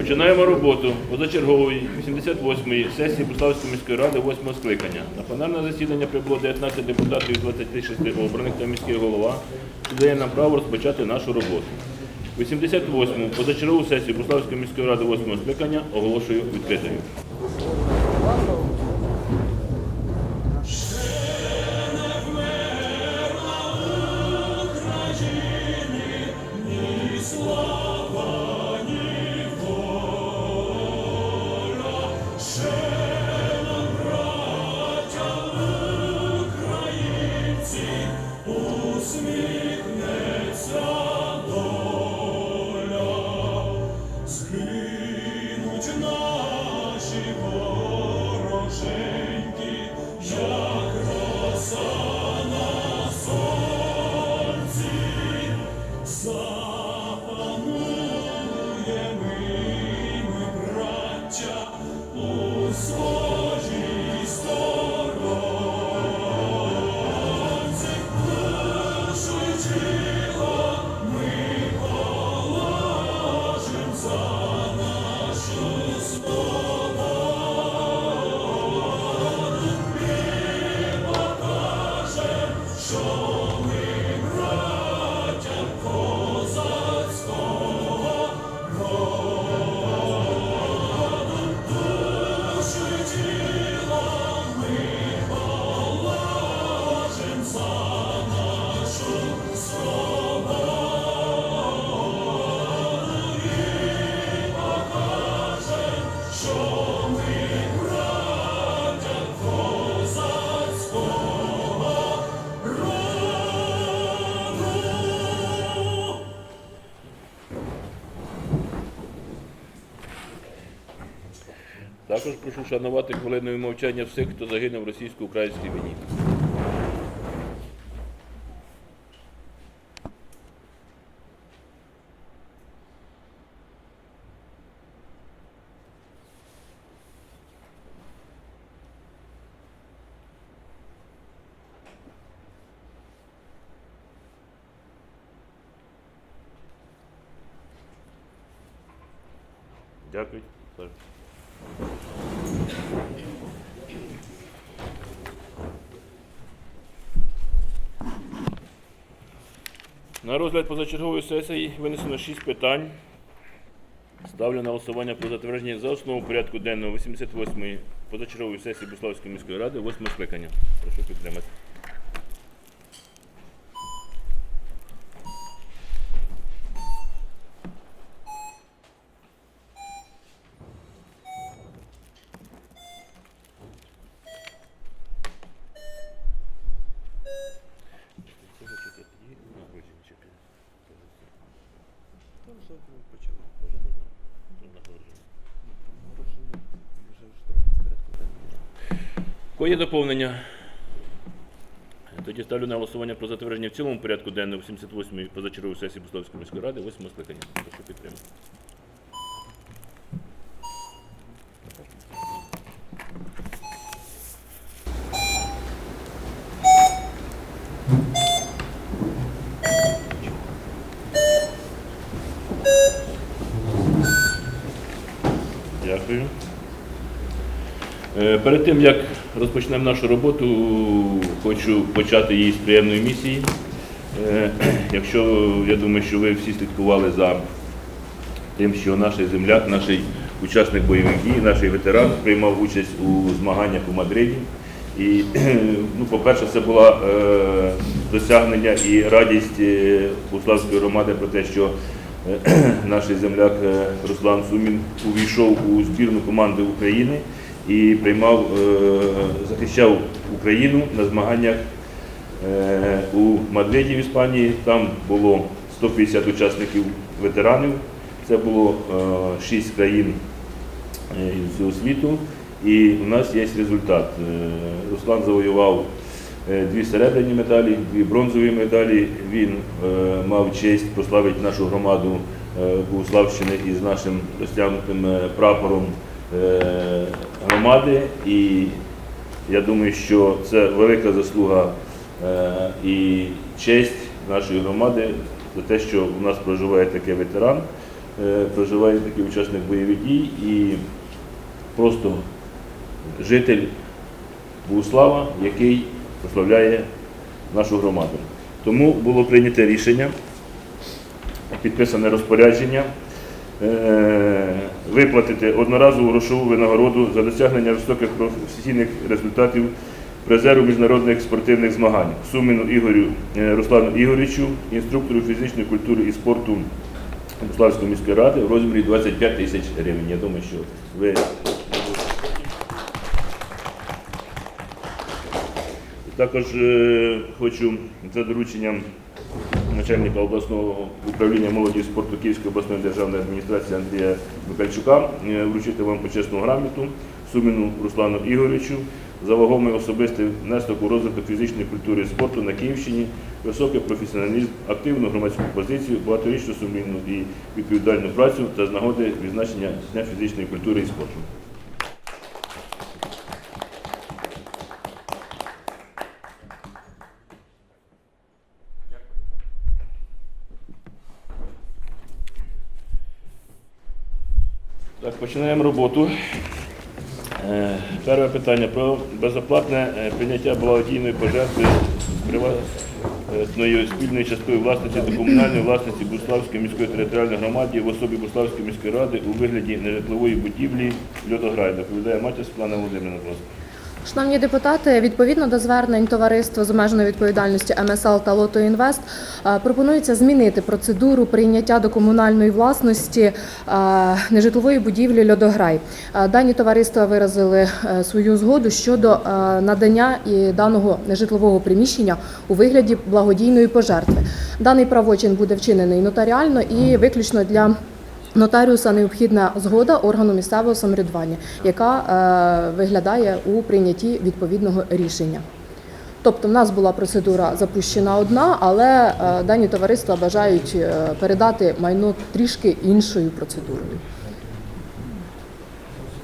Починаємо роботу позачергової 88-ї сесії Буславської міської ради 8-го скликання. На пленарне засідання прибуло 19 депутатів із 26 обраних та міський голова, що дає нам право розпочати нашу роботу. 88-му позачергову сесію Буславської міської ради 8-го скликання оголошую відкритою. Також прошу шанувати хвилиною мовчання всіх, хто загинув в російсько-українській війні. Дякую. На розгляд позачергової сесії винесено 6 питань. Ставлю на голосування про затвердження за основу порядку денного 88-ї позачергової сесії Буславської міської ради 8-го скликання. Прошу підтримати. Є доповнення? Тоді ставлю на голосування про затвердження в цілому порядку денного 88-ї позачергової сесії Буславської міської ради 8-го скликання. Прошу підтримати. Дякую. Перед тим, як розпочнемо нашу роботу, хочу почати її з приємної місії. Якщо, я думаю, що ви всі слідкували за тим, що наш земляк, наш учасник бойових дій, наш ветеран приймав участь у змаганнях у Мадриді. І, по-перше, це було досягнення і радість Буславської громади про те, що наш земляк Руслан Сумін увійшов у збірну команди України і захищав Україну на змаганнях у Мадриді в Іспанії. Там було 150 учасників ветеранів, це було 6 країн з всього світу, і у нас є результат. Руслан завоював 2 серебряні медалі, 2 бронзові медалі. Він мав честь прославити нашу громаду Богуславщини із нашим розтягнутим прапором громади, і я думаю, що це велика заслуга і честь нашої громади за те, що у нас проживає такий ветеран. проживає такий учасник бойових дій і просто житель Богуслава, який прославляє нашу громаду. Тому було прийнято рішення, підписане розпорядження, виплатити одноразову грошову винагороду за досягнення високих професійних результатів призеру міжнародних спортивних змагань Суміну Ігорю Руслану Ігоревичу, інструктору фізичної культури і спорту Богуславської міської ради в розмірі 25 тисяч гривень. Я думаю, що ви... Також хочу за дорученням начальника обласного управління молоді і спорту Київської обласної державної адміністрації Андрія Микальчука вручити вам почесну грамоту Суміну Руслану Ігоровичу за вагомий особистий внесок у розвиток фізичної культури і спорту на Київщині, високий професіоналізм, активну громадську позицію, багаторічну сумлінну і відповідальну працю та з нагоди відзначення Дня фізичної культури і спорту. Так, починаємо роботу. Перше питання про безоплатне прийняття благодійної пожертви з приватної спільної часткової власності до комунальної власності Богуславської міської територіальної громади в особі Богуславської міської ради у вигляді нежитлової будівлі «Льодограй». Доповідає Матір Світлана Володимирівна. Шановні депутати, відповідно до звернень товариства з обмеженою відповідальністю МСЛ та Лото Інвест пропонується змінити процедуру прийняття до комунальної власності нежитлової будівлі «Льодограй». Дані товариства виразили свою згоду щодо надання і даного нежитлового приміщення у вигляді благодійної пожертви. Даний правочин буде вчинений нотаріально і виключно для нотаріуса необхідна згода органу місцевого самоврядування, яка виглядає у прийнятті відповідного рішення. Тобто в нас була процедура запущена одна, але дані товариства бажають передати майно трішки іншою процедурою.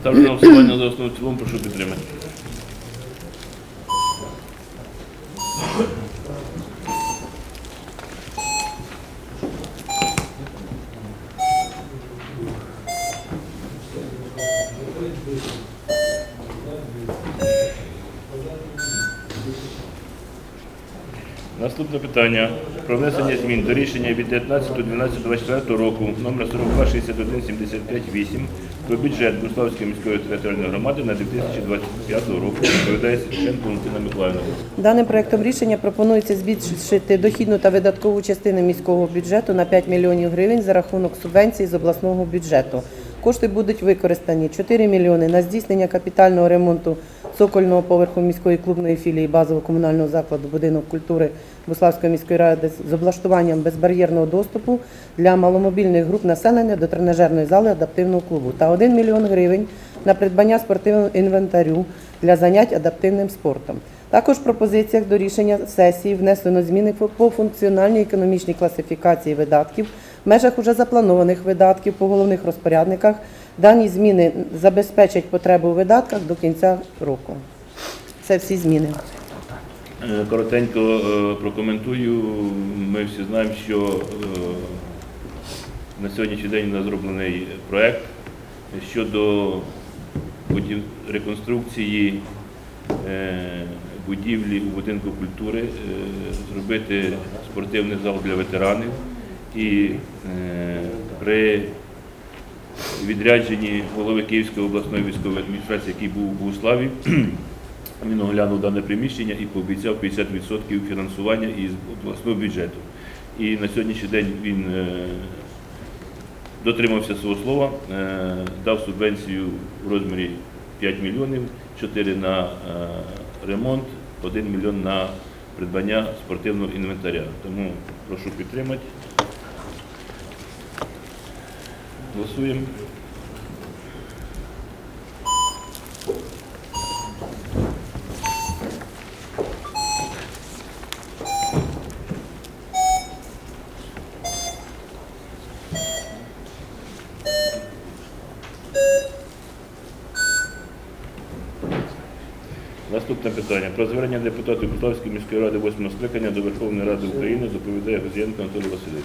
Ставлю на голосування за основу в цілому, прошу підтримати. Наступне питання про внесення змін до рішення від 19.12.24 року номер 426175-8 про бюджет Богуславської міської територіальної громади на 2025 року. Доповідає Сергієнко Валентина Миколаївна. Даним проектом рішення пропонується збільшити дохідну та видаткову частину міського бюджету на 5 мільйонів гривень за рахунок субвенцій з обласного бюджету. Кошти будуть використані 4 мільйони на здійснення капітального ремонту цокольного поверху міської клубної філії базового комунального закладу «Будинок культури» Богуславської міської ради з облаштуванням безбар'єрного доступу для маломобільних груп населення до тренажерної зали адаптивного клубу та 1 мільйон гривень на придбання спортивного інвентарю для занять адаптивним спортом. Також в пропозиціях до рішення сесії внесено зміни по функціональній економічній класифікації видатків в межах уже запланованих видатків по головних розпорядниках. Дані зміни забезпечать потребу у видатках до кінця року. Це всі зміни. Коротенько прокоментую. Ми всі знаємо, що на сьогоднішній день у нас зроблений проєкт щодо реконструкції будівлі у будинку культури, зробити спортивний зал для ветеранів і при відрядженні голови Київської обласної військової адміністрації, який був у Богуславі, він оглянув дане приміщення і пообіцяв 50% фінансування із обласного бюджету. І на сьогоднішній день він дотримався свого слова, дав субвенцію в розмірі 5 мільйонів, 4 на ремонт, 1 мільйон на придбання спортивного інвентаря. Тому прошу підтримати. Голосуємо. Наступне питання. Про звернення депутатів Богуславської міської ради 8-го скликання до Верховної Ради України доповідає Гузієнко Анатолій Васильович.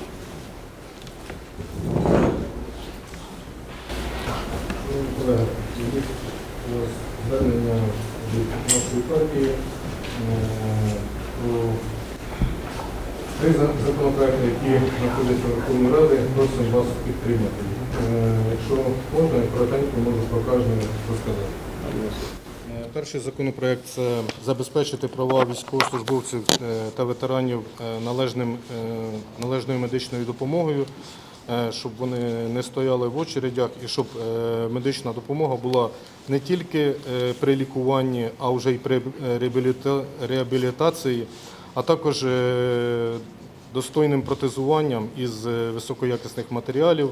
сьогодні три законопроекти, які знаходяться в Верховній Раді, просимо вас підтримати. Якщо можна, я коротенько можу про кожен розказати. Перший законопроект – це забезпечити права військовослужбовців та ветеранів належною медичною допомогою, щоб вони не стояли в очередях і щоб медична допомога була не тільки при лікуванні, а вже й при реабілітації, а також достойним протезуванням із високоякісних матеріалів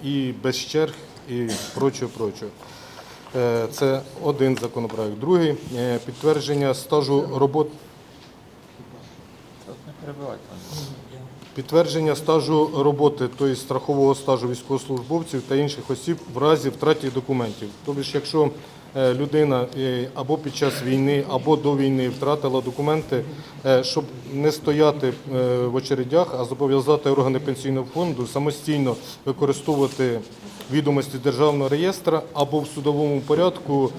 і без черг і прочого. Це один законопроект. Другий – підтвердження стажу роботи. Підтвердження стажу роботи, тобто страхового стажу військовослужбовців та інших осіб в разі втрати документів. Тобто, якщо людина або під час війни, або до війни втратила документи, щоб не стояти в очередях, а зобов'язати органи пенсійного фонду самостійно використовувати відомості Державного реєстру або в судовому порядку,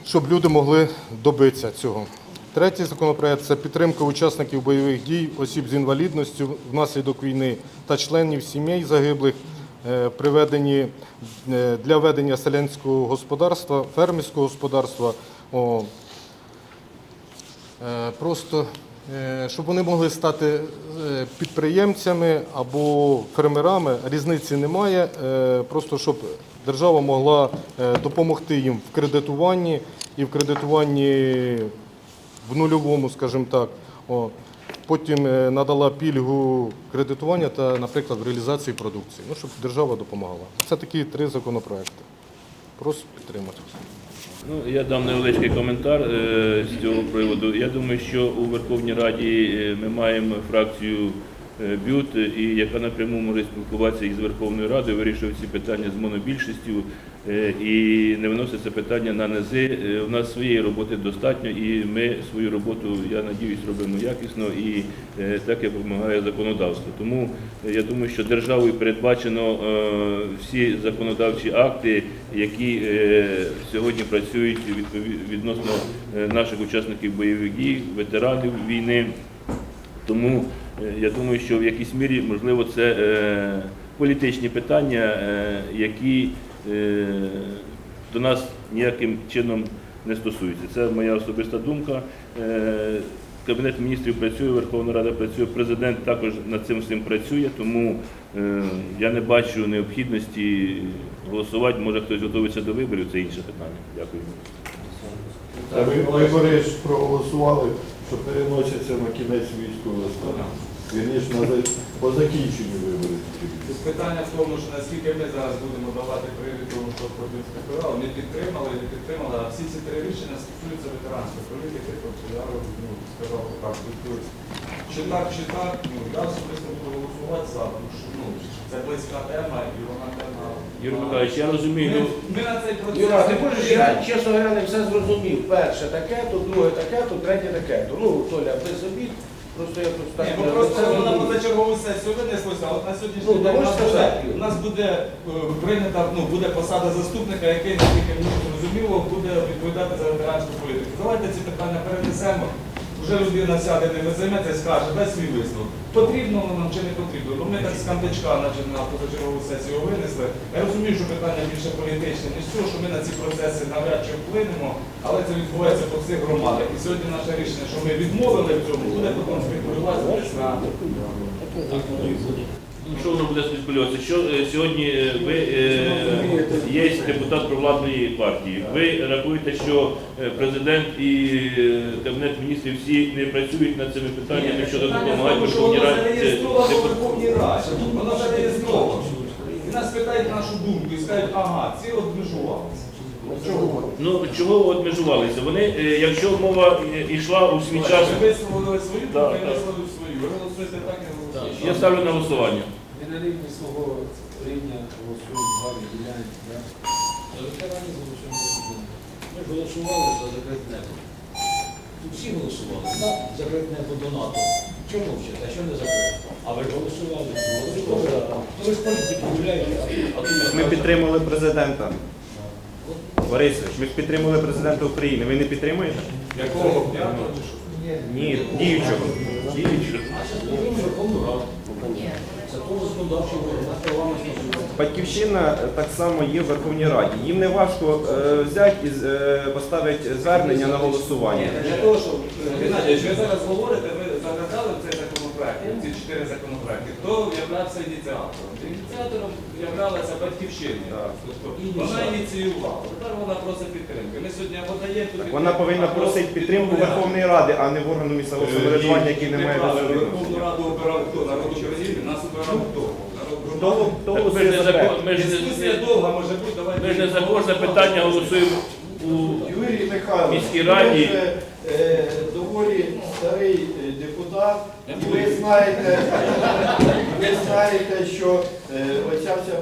щоб люди могли добитися цього. Третій законопроект – це підтримка учасників бойових дій, осіб з інвалідністю внаслідок війни та членів сімей загиблих для ведення селянського господарства, фермерського господарства, просто щоб вони могли стати підприємцями або фермерами, різниці немає, просто щоб держава могла допомогти їм в кредитуванні і в кредитуванні в нульовому, скажімо так. Потім надала пільгу кредитування та, наприклад, в реалізації продукції, щоб держава допомагала. Це такі три законопроекти. Прошу підтримати. Я дам невеличкий коментар з цього приводу. Я думаю, що у Верховній Раді ми маємо фракцію БЮТ, і яка напряму може спілкуватися із Верховною Радою, вирішувати ці питання з монобільшістю і не виноситься питання на низи. У нас своєї роботи достатньо, і ми свою роботу, я надіюсь, робимо якісно і так, як вимагає законодавство. Тому я думаю, що державою передбачено всі законодавчі акти, які сьогодні працюють відносно наших учасників бойових дій, ветеранів війни. Тому я думаю, що в якійсь мірі, можливо, це політичні питання, які до нас ніяким чином не стосуються. Це моя особиста думка. Кабінет міністрів працює, Верховна Рада працює, президент також над цим всім працює, тому я не бачу необхідності голосувати. Може, хтось готується до виборів, це інше питання. Дякую. Вибори ж проголосували, що переносяться на кінець військового стану. Вірніше, по закінченню виборів. Питання в тому, що наскільки ми зараз будемо давати привід тому, що проти інспекторів, не підтримали, а всі ці три рішення стосуються ветеранської політики, тобто я сказав так, чи так, я особисто буду голосувати за, тому що це близька тема і вона тема. Юрій Михайлович, я розумію. Ми на цей процес... Юра, ти можеш, я, чесно говоря, не все зрозумів. Перше таке, то друге таке, то третє таке. Толя, без обід, просто я тут так... Ні, просто на позачергову сесію винеслося, а от на сьогоднішній день у нас буде прийнята, буде посада заступника, який, наскільки мені зрозуміло, буде відповідати за ветеранську політику. Давайте ці питання перенесемо. Вже людина сяде, ними займеться і скаже, дай свій висновок. Потрібно воно нам чи не потрібно? Ми так з кантичка на позачергову сесію винесли. Я розумію, що питання більше політичне, ніж цього, що ми на ці процеси навряд чи вплинемо, але це відбувається по всіх громадах. І сьогодні наше рішення, що ми відмовили в цьому, буде потім спекулюватися на... Що воно буде спекулюватися? Що сьогодні ви є депутат провладної партії. Ви рахуєте, що президент і Кабінет міністрів всі не працюють над цими питаннями щодо допомагати Верховній Раді? Воно зареєстровано в Верховній Раді. Воно зареєстровано. І нас питають нашу думку і скажуть, ага, ці обмежувалися. Чого обмежувалися? Вони, якщо мова йшла у свій час... Ви висловили свою думку, я висловив свою. Ви голосуєте так, я голосую. Я ставлю на голосування. Ми на рівні свого рівня голосуємо два відділяємо. За ветеранів голосуємо за ветеранів. Ми ж голосували за закрите небо. Тут всі голосували за закрите небо до НАТО. Чому вчити? А що не закрите? А ви ж голосували? То ви ж політики гуляєте. Ми підтримали президента. Борисович, ми ж підтримували президента України. Ви не підтримуєте? Якого? П'ятого чи що? Ні, діючого. Закон законодавчий орган, наш парламент служить. Батьківщина так само є в Верховній Раді. Їм не важко взяти і поставити звернення на голосування. Для того, щоб Геннадій, ви зараз говорите, ви заказали в цей законопроект, ці 4 законопроекти. Хто являвся ініціатором? Ініціатором являлася Батьківщина. Тобто вона ініціювала. Тепер вона просить підтримки. Ми сьогодні або даємо ту Вона повинна просити підтримку Верховної Ради, а не в органу місцевого самоврядування, який не має до цього Верховну відношення. Раду обирав хто? Народ України? Нас обирав хто? Народ Того Ми ж не закон, Дискусія довга може бути, давайте. ми ж не за кожне питання голосуємо у Юрій Михайлович, міській раді. ви ж, доволі старий депутат, і ви знаєте, що оця вся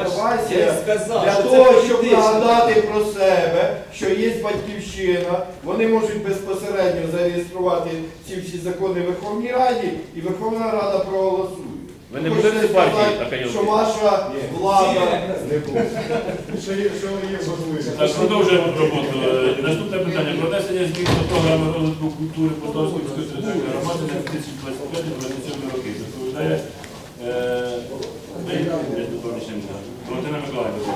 ситуація я сказав, для що це того, щоб політично. нагадати про себе, що є Батьківщина, вони можуть безпосередньо зареєструвати ці всі закони в Верховній Раді, і Верховна Рада проголосує. Ви не Хочете будете партії, сказати, Академії? що ваша влада не буде. Так, продовжуємо роботу. Наступне питання. Про внесення змін до програми розвитку культури Полтавської міської територіальної громади на 2025-2027 роки. Доповідає Валентина Миколаївна.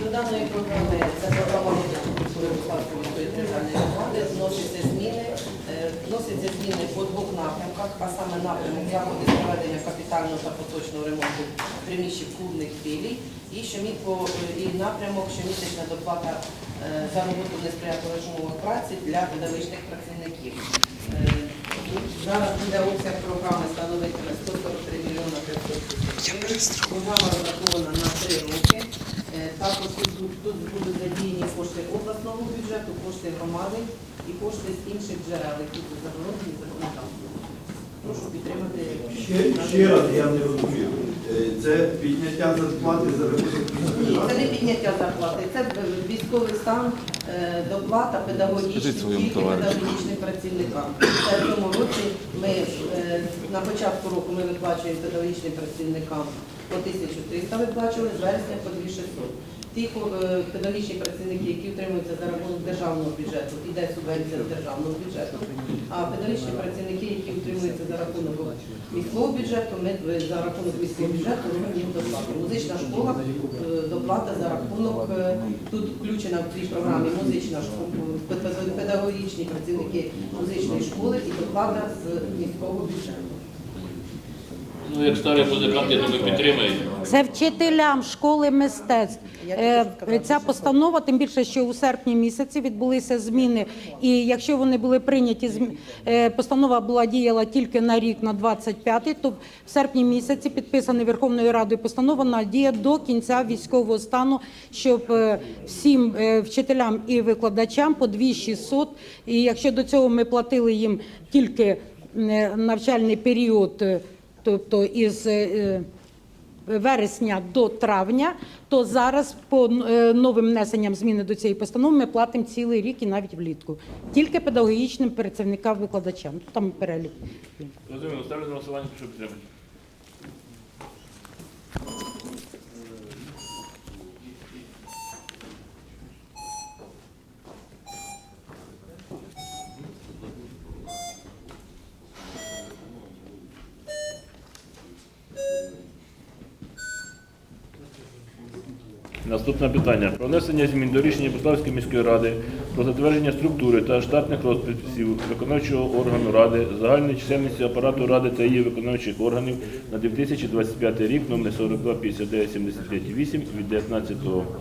До даної програми, це програма розвитку культури Полтавської міської територіальної громади, вносяться зміни по двох напрямках, а саме напрямок заходи з проведення капітального та поточного ремонту приміщень клубних філій і напрямок щомісячна доплата за роботу в несприятливих умовах праці для педагогічних працівників. Зараз буде обсяг програми становити 143 мільйона 500 тисяч гривень. Програма розрахована на 3 роки. Також тут будуть задіяні кошти обласного бюджету, кошти громади і кошти з інших джерел, які тут заборонені законодавством. Прошу підтримати. Ще раз я не розумію. Це підняття зарплати за рахунок Ні, це не підняття зарплати, це військовий стан, доплата педагогічним, тільки педагогічним працівникам. Це в цьому році на початку року ми виплачуємо педагогічним працівникам по 1300 виплачували, з вересня по 2600. Ті педагогічні працівники, які утримуються за рахунок державного бюджету, іде субвенція з державного бюджету, а педагогічні працівники, які утримуються за рахунок міського бюджету, ми за рахунок міського бюджету робимо їм доплату. Музична школа, доплата за рахунок, тут включена в цій програмі музична школа, педагогічні працівники музичної школи і доплата з міського бюджету. Ну, як старий музикант, я тебе підтримую. Це вчителям школи мистецтв. Ця постанова, тим більше, що у серпні місяці відбулися зміни. І якщо вони були прийняті, постанова була діяла тільки на рік, на 25-й, то в серпні місяці підписана Верховною Радою постанова на діє до кінця військового стану, щоб всім вчителям і викладачам по 2600. І якщо до цього ми платили їм тільки навчальний період, тобто із вересня до травня, то зараз по новим внесенням зміни до цієї постанови ми платимо цілий рік і навіть влітку. Тільки педагогічним працівникам-викладачам. Там перелік. Розумію, ставлю на голосування, прошу підтримати. Наступне питання. Про внесення змін до рішення Полтавської міської ради про затвердження структури та штатних розписів виконавчого органу ради, загальної чисельності апарату ради та її виконавчих органів на 2025 рік, номер 425975-8 від 19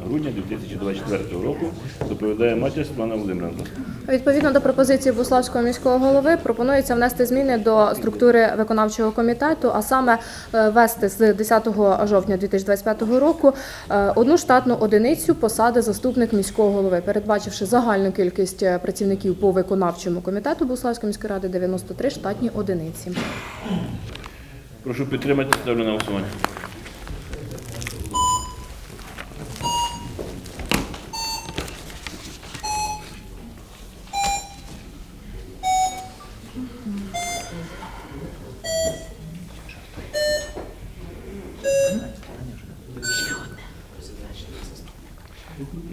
грудня 2024 року. Доповідає матір Світлана Володимирівна. Відповідно до пропозиції Буславського міського голови пропонується внести зміни до структури виконавчого комітету, а саме ввести з 10 жовтня 2025 року одну штатну одиницю посади заступник міського голови, передбачивши загальну кількість працівників по виконавчому комітету Буславської міської ради 93 штатні одиниці. Прошу підтримати, ставлю на голосування.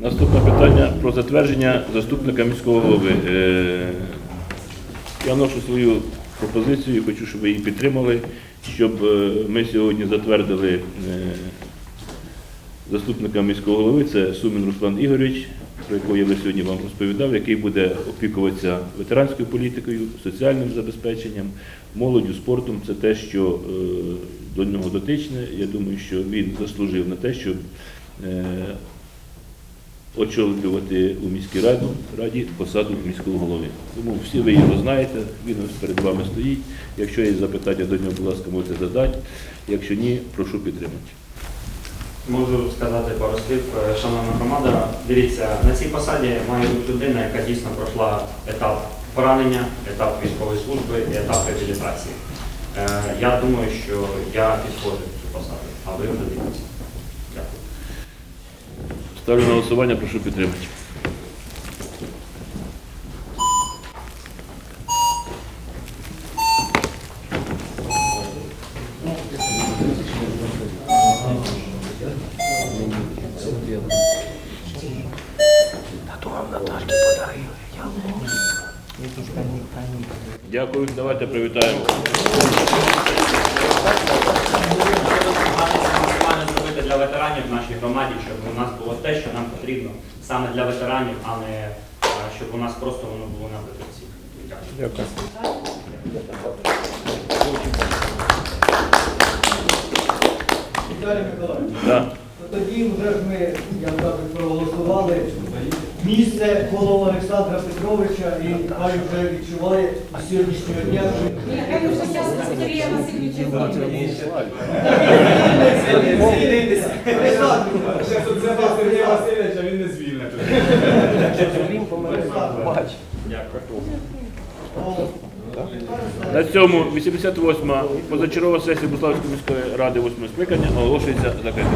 Наступне питання про затвердження заступника міського голови. Я вношу свою пропозицію, хочу, щоб ви її підтримали, щоб ми сьогодні затвердили заступника міського голови, це Сумін Руслан Ігорович, про якого я сьогодні вам розповідав, який буде опікуватися ветеранською політикою, соціальним забезпеченням, молоддю, спортом. Це те, що до нього дотичне. Я думаю, що він заслужив на те, щоб очолювати у міській раді посаду міського голови. Тому всі ви його знаєте, він ось перед вами стоїть. Якщо є запитання до нього, будь ласка, можете задати. Якщо ні, прошу підтримати. Можу сказати пару слів, шановна громада. Дивіться, на цій посаді має бути людина, яка дійсно пройшла етап поранення, етап військової служби і етап реабілітації. Я думаю, що я підходжу в цю посаду, а ви вже дивіться. Дякую. Ставлю на голосування, прошу підтримати. Дякую, давайте привітаємо. Максимально зробити для ветеранів в нашій громаді, щоб у нас було те, що нам потрібно саме для ветеранів, а не щоб у нас просто воно було на виборці. Дякую. Віталій Миколаївич, Да. тоді вже ж ми, як кажуть, проголосували місце коло Олександра Петровича і хай вже відчуває з сьогоднішнього дня, що Нехай вже зараз Сергія Васильовича Сергія Васильовича, він не звільне. На цьому 88-ма позачергова сесія Буславської міської ради 8-го скликання оголошується закритою.